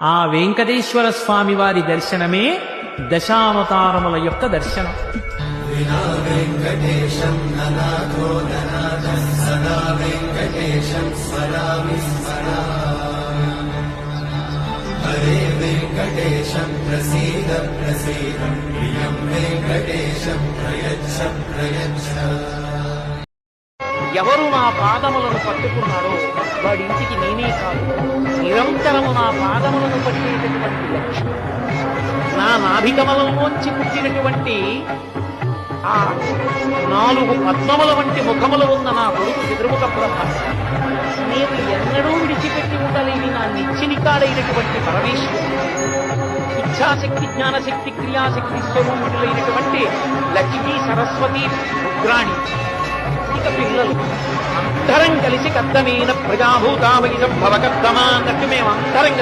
ఆ వెంకటేశ్వర స్వామి వారి దర్శనమే దశావతారముల యొక్క దర్శనం. వినా వెంకటేశం ననాథో ననాథం సదా వెంకటేశం స్మరామి హరే వెంకటేశం ప్రసీద ప్రసీదం ప్రియం వెంకటేశం ప్రయచ్చ ప్రయచ్చ. ఎవరు నా పాదములను పట్టుకున్నారో వాడింటికి నేనే కాదు, నిరంతరము నా పాదములను పట్టేటటువంటి లక్ష్మి, నా నాభికమలంలోంచి పుట్టినటువంటి ఆ 4 పద్మముల వంటి ముఖములు ఉన్న నా కొడుకు చతుర్ముఖ బ్రహ్మ, నేను ఎన్నడూ విడిచిపెట్టి ఉండలేని నా నిత్యనికాడైనటువంటి పరమేశ్వరుడు, ఇచ్ఛాశక్తి జ్ఞానశక్తి క్రియాశక్తి స్వరూపులైనటువంటి లక్ష్మీ సరస్వతి రుద్రాణి, ఇక పిల్లలు అందరం కలిసి కద్దమైన ప్రజాభూతామగితం భవకద్దమా అన్నట్టు మేమందరం